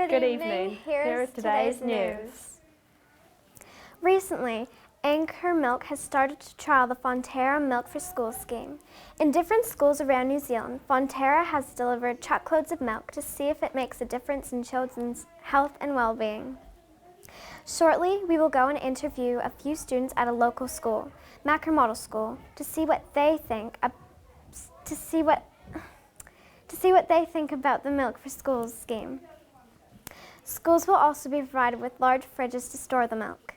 Good evening. Here is today's news. Recently, Anchor Milk has started to trial the Fonterra Milk for School scheme. In different schools around New Zealand, Fonterra has delivered truckloads of milk to see if it makes a difference in children's health and well-being. Shortly, we will go and interview a few students at a local school, Makara Model School, to see what they think about the Milk for Schools scheme. Schools will also be provided with large fridges to store the milk.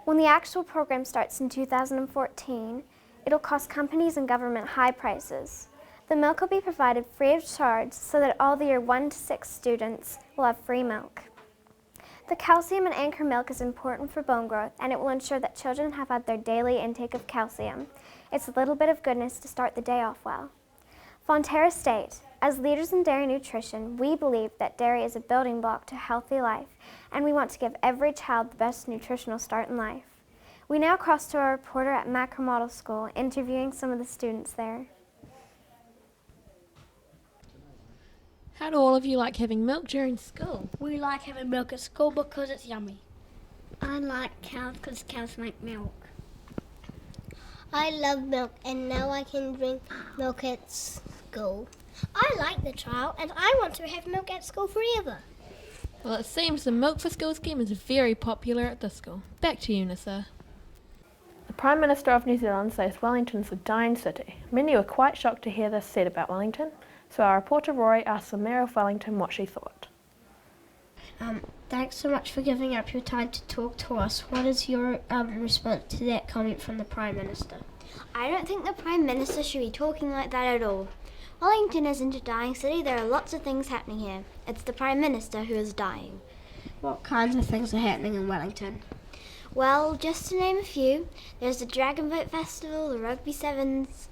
When the actual program starts in 2014, it'll cost companies and government high prices. The milk will be provided free of charge so that all the year 1 to 6 students will have free milk. The calcium in Anchor milk is important for bone growth, and it will ensure that children have had their daily intake of calcium. It's a little bit of goodness to start the day off well. Fonterra state, as leaders in dairy nutrition, we believe that dairy is a building block to a healthy life, and we want to give every child the best nutritional start in life. We now cross to our reporter at Makara Model School, interviewing some of the students there. How do all of you like having milk during school? We like having milk at school because it's yummy. I like cows because cows make milk. I love milk and now I can drink milk at school. I like the trial and I want to have milk at school forever. Well, it seems the Milk for School scheme is very popular at this school. Back to you, Nissa. The Prime Minister of New Zealand says Wellington's a dying city. Many were quite shocked to hear this said about Wellington, so our reporter Rory asked the Mayor of Wellington what she thought. Thanks so much for giving up your time to talk to us. What is your response to that comment from the Prime Minister? I don't think the Prime Minister should be talking like that at all. Wellington isn't a dying city. There are lots of things happening here. It's the Prime Minister who is dying. What kinds of things are happening in Wellington? Well, just to name a few, there's the Dragon Boat Festival, the Rugby Sevens,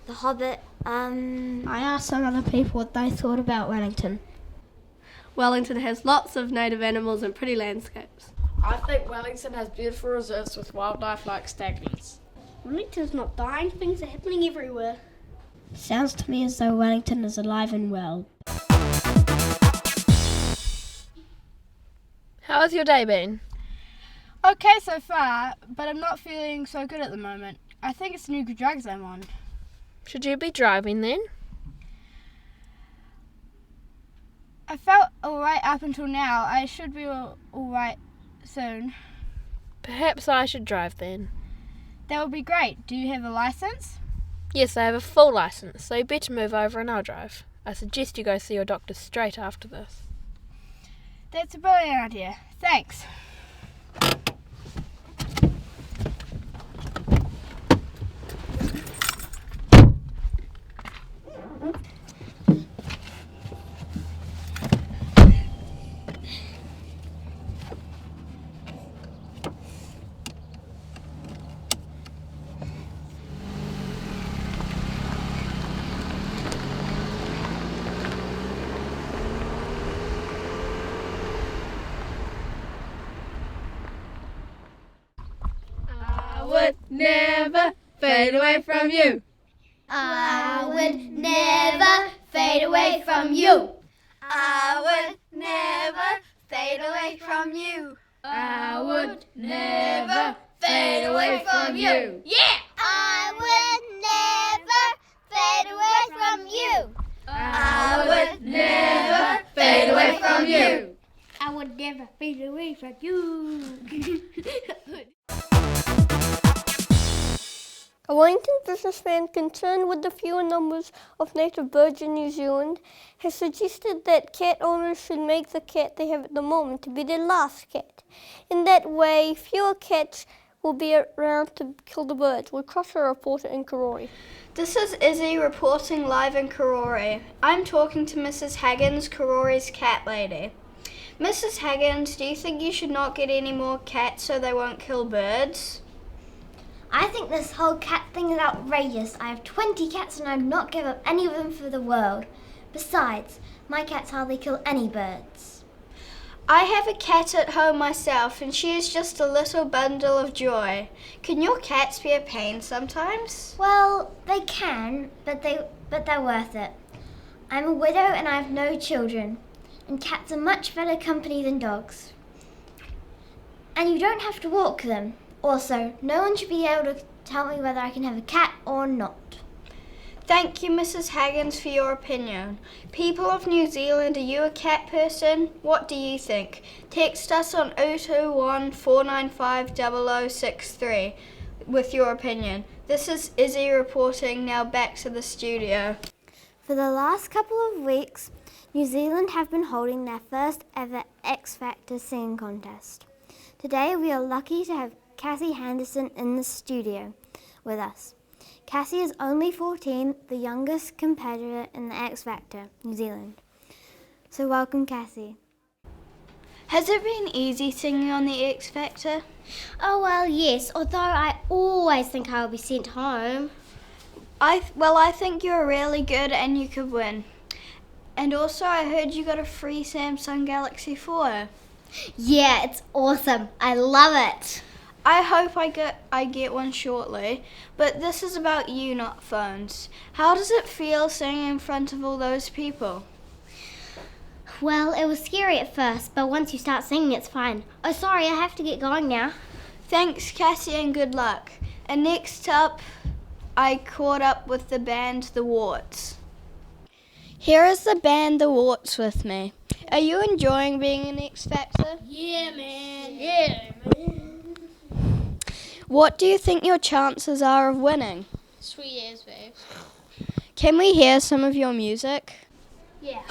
the Hobbit, I asked some other people what they thought about Wellington. Wellington has lots of native animals and pretty landscapes. I think Wellington has beautiful reserves with wildlife like stagneys. Wellington's not dying, things are happening everywhere. Sounds to me as though Wellington is alive and well. How has your day been? Okay so far, but I'm not feeling so good at the moment. I think it's new drugs I'm on. Should you be driving then? I felt alright up until now. I should be alright soon. Perhaps I should drive then. That would be great. Do you have a license? Yes, I have a full license, so you better move over and I'll drive. I suggest you go see your doctor straight after this. That's a brilliant idea. Thanks. Would never fade away from you. I would never fade away from you. I would never fade away from you. I would never fade away from you. Yeah! I would never fade away from you. I would never fade away from you. I would never fade away from you. A Wellington businessman concerned with the fewer numbers of native birds in New Zealand has suggested that cat owners should make the cat they have at the moment to be their last cat. In that way, fewer cats will be around to kill the birds. We'll cross our reporter in Karori. This is Izzy reporting live in Karori. I'm talking to Mrs. Haggins, Karori's cat lady. Mrs. Haggins, do you think you should not get any more cats so they won't kill birds? I think this whole cat thing is outrageous. I have 20 cats and I'd not give up any of them for the world. Besides, my cats hardly kill any birds. I have a cat at home myself and she is just a little bundle of joy. Can your cats be a pain sometimes? Well, they can, but they're worth it. I'm a widow and I have no children. and cats are much better company than dogs. And you don't have to walk them. Also, no one should be able to tell me whether I can have a cat or not. Thank you, Mrs. Haggins, for your opinion. People of New Zealand, are you a cat person? What do you think? Text us on 021 495 0063 with your opinion. This is Izzy reporting. Now back to the studio. For the last couple of weeks, New Zealand have been holding their first ever X Factor singing contest. Today we are lucky to have Cassie Henderson in the studio with us. Cassie is only 14, the youngest competitor in the X Factor, New Zealand. So welcome, Cassie. Has it been easy singing on the X Factor? Oh, well, yes, although I always think I'll be sent home. I think you're really good and you could win. And also I heard you got a free Samsung Galaxy 4. Yeah, it's awesome. I love it. I hope I get one shortly, but this is about you, not phones. How does it feel singing in front of all those people? Well, it was scary at first, but once you start singing, it's fine. Oh, sorry, I have to get going now. Thanks, Cassie, and good luck. And next up, I caught up with the band The Warts. Here is the band The Warts with me. Are you enjoying being in X Factor? Yeah, man. Yeah, man. What do you think your chances are of winning? Sweet as babes. Can we hear some of your music? Yeah.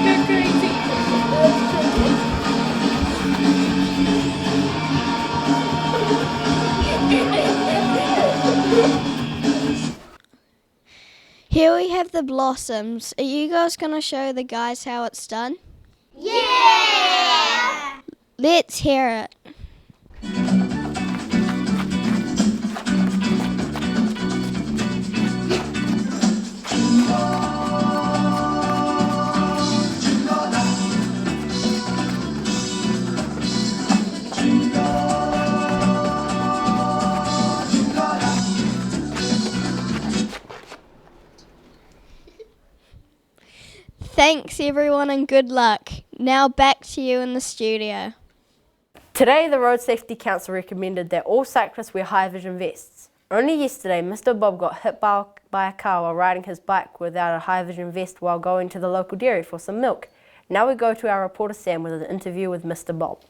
Go crazy. Here we have the Blossoms. Are you guys going to show the guys how it's done? Yeah! Let's hear it. Thanks everyone and good luck. Now back to you in the studio. Today, the Road Safety Council recommended that all cyclists wear high vision vests. Only yesterday, Mr. Bob got hit by a car while riding his bike without a high vision vest while going to the local dairy for some milk. Now we go to our reporter Sam with an interview with Mr. Bob.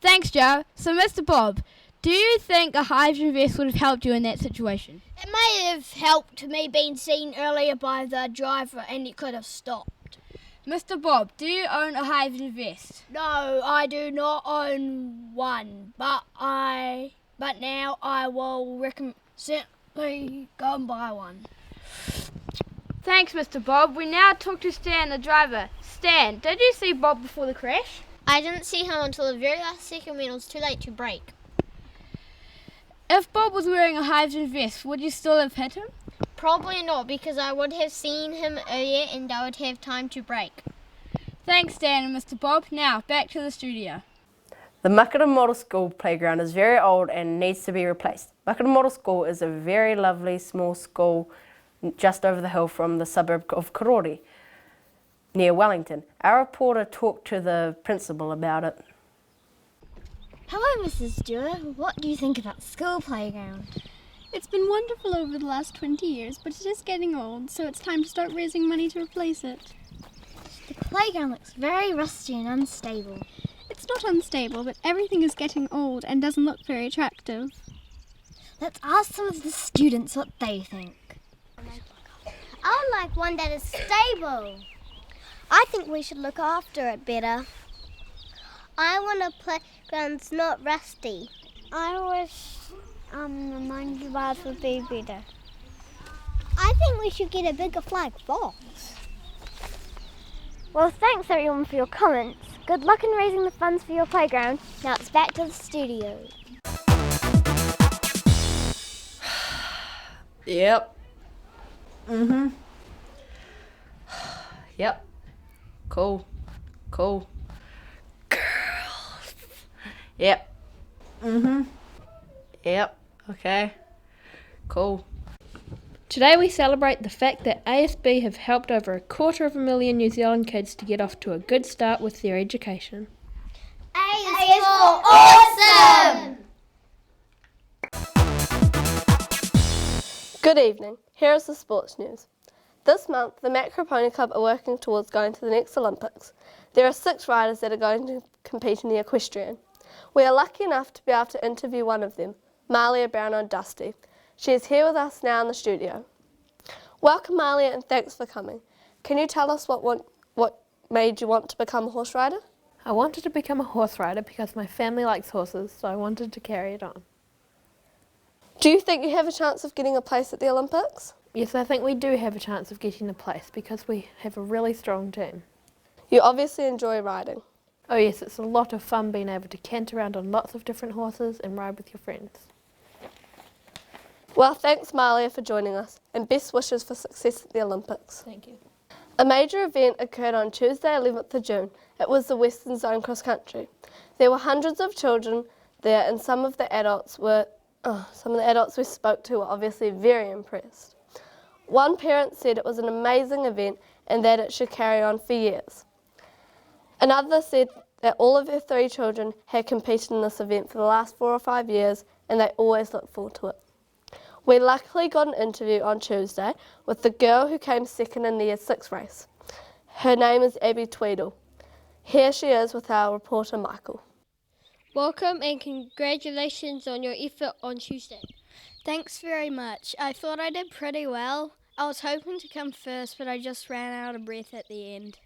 Thanks, Joe. So, Mr. Bob, do you think a high vision vest would have helped you in that situation? It may have helped me being seen earlier by the driver and he could have stopped. Mr. Bob, do you own a high vision vest? No, I do not own one, but now I will certainly go and buy one. Thanks, Mr. Bob. We now talk to Stan, the driver. Stan, did you see Bob before the crash? I didn't see him until the very last second when it was too late to brake. If Bob was wearing a high vision vest, would you still have hit him? Probably not, because I would have seen him earlier and I would have time to brake. Thanks, Stan and Mr. Bob. Now, back to the studio. The Makara Model School playground is very old and needs to be replaced. Makara Model School is a very lovely small school just over the hill from the suburb of Karori, near Wellington. Our reporter talked to the principal about it. Hello, Mrs. Stewart. What do you think about the school playground? It's been wonderful over the last 20 years, but it is getting old, so it's time to start raising money to replace it. The playground looks very rusty and unstable. It's not unstable, but everything is getting old and doesn't look very attractive. Let's ask some of the students what they think. I would like one that is stable. I think we should look after it better. I want a playground that's not rusty. I wish the monkey bars would be better. I think we should get a bigger flag box. Well, thanks everyone for your comments. Good luck in raising the funds for your playground. Now it's back to the studio. Yep. Yep. Cool. Girls. Yep. Yep. Okay. Cool. Today we celebrate the fact that ASB have helped over 250,000 New Zealand kids to get off to a good start with their education. A is for awesome! Good evening. Here is the sports news. This month, the Makara Pony Club are working towards going to the next Olympics. There are 6 riders that are going to compete in the equestrian. We are lucky enough to be able to interview one of them, Malia Brown-Dusty. She is here with us now in the studio. Welcome, Malia, and thanks for coming. Can you tell us what made you want to become a horse rider? I wanted to become a horse rider because my family likes horses, so I wanted to carry it on. Do you think you have a chance of getting a place at the Olympics? Yes, I think we do have a chance of getting a place because we have a really strong team. You obviously enjoy riding. Oh yes, it's a lot of fun being able to cant around on lots of different horses and ride with your friends. Well, thanks Malia for joining us, and best wishes for success at the Olympics. Thank you. A major event occurred on Tuesday 11th of June. It was the Western Zone Cross Country. There were hundreds of children there, and some of the adults we spoke to were obviously very impressed. One parent said it was an amazing event and that it should carry on for years. Another said that all of her 3 children had competed in this event for the last 4 or 5 years and they always look forward to it. We luckily got an interview on Tuesday with the girl who came second in the Year 6 race. Her name is Abby Tweedle. Here she is with our reporter Michael. Welcome and congratulations on your effort on Tuesday. Thanks very much. I thought I did pretty well. I was hoping to come first, but I just ran out of breath at the end.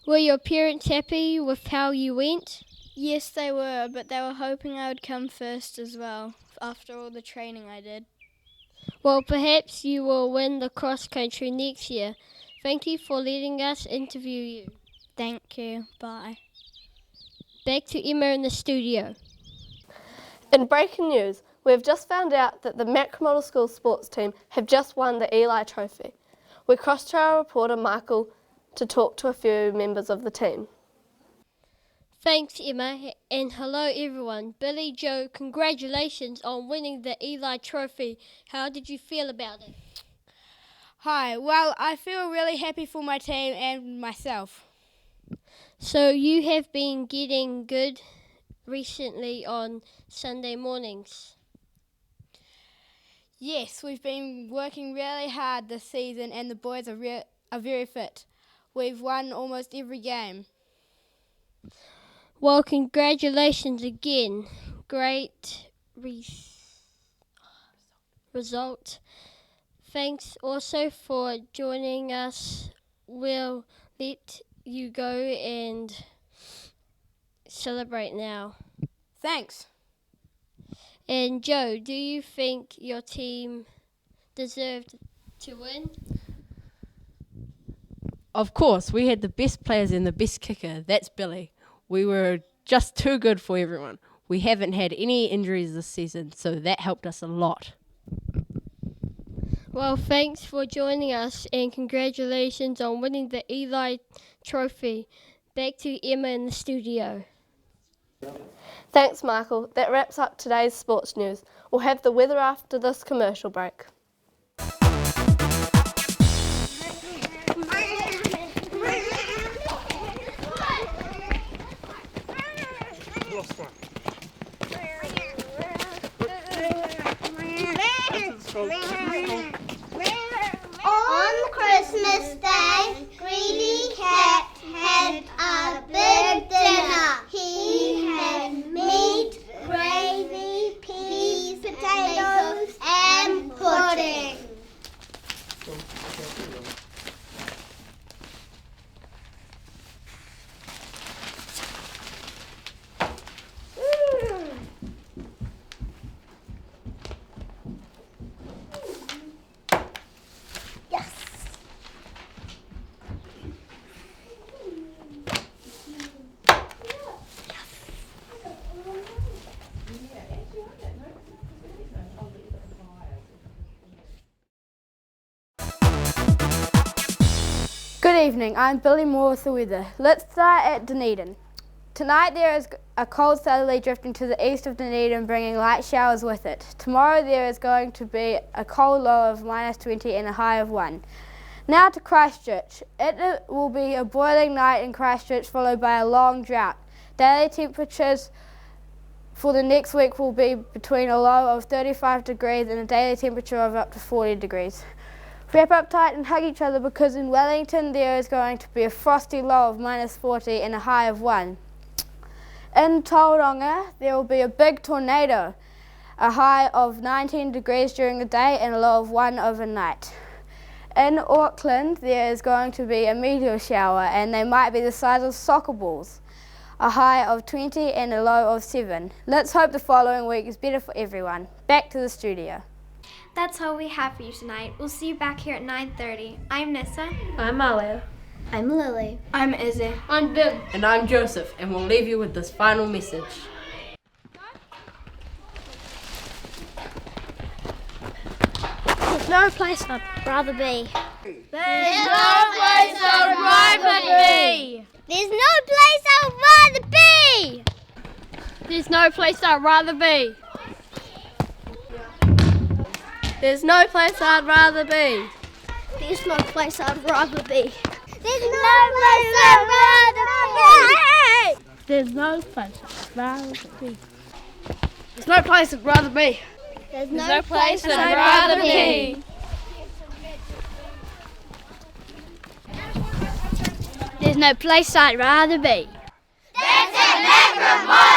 Were your parents happy with how you went? Yes, they were, but they were hoping I would come first as well, after all the training I did. Well, perhaps you will win the cross country next year. Thank you for letting us interview you. Thank you. Bye. Back to Emma in the studio. In breaking news, we have just found out that the Makara Model School sports team have just won the Eli Trophy. We crossed to our reporter Michael to talk to a few members of the team. Thanks, Emma, and hello everyone. Billy Joe, congratulations on winning the Eli Trophy. How did you feel about it? Hi, well, I feel really happy for my team and myself. So you have been getting good recently on Sunday mornings? Yes, we've been working really hard this season and the boys are very fit. We've won almost every game. Well, congratulations again. Great result. Thanks also for joining us. We'll let you go and celebrate now. Thanks. And Joe, do you think your team deserved to win? Of course, we had the best players and the best kicker. That's Billy. We were just too good for everyone. We haven't had any injuries this season, so that helped us a lot. Well, thanks for joining us and congratulations on winning the Eli Trophy. Back to Emma in the studio. Thanks, Michael. That wraps up today's sports news. We'll have the weather after this commercial break. On Christmas Day, Greedy Cat had a big dinner. He had meat, gravy, peas, potatoes, and pudding. Good evening, I'm Billy Moore with the weather. Let's start at Dunedin. Tonight there is a cold southerly drifting to the east of Dunedin, bringing light showers with it. Tomorrow there is going to be a cold low of -20 and a high of 1. Now to Christchurch. It will be a boiling night in Christchurch, followed by a long drought. Daily temperatures for the next week will be between a low of 35 degrees and a daily temperature of up to 40 degrees. Wrap up tight and hug each other, because in Wellington there is going to be a frosty low of -40 and a high of 1. In Tauranga there will be a big tornado, a high of 19 degrees during the day and a low of 1 overnight. In Auckland there is going to be a meteor shower, and they might be the size of soccer balls, a high of 20 and a low of 7. Let's hope the following week is better for everyone. Back to the studio. That's all we have for you tonight. We'll see you back here at 9:30. I'm Nissa. I'm Alia. I'm Lily. I'm Izzy. I'm Bill. And I'm Joseph, and we'll leave you with this final message. There's no place I'd rather be. There's no place I'd rather be. There's no place I'd rather be. There's no place I'd rather be. There's no place I'd rather be. There's no place I'd rather be. There's no place I'd rather be. There's no place I'd rather be. There's no place I'd rather be. There's no place I'd rather be. There's no place I'd rather be. That's it, Makara.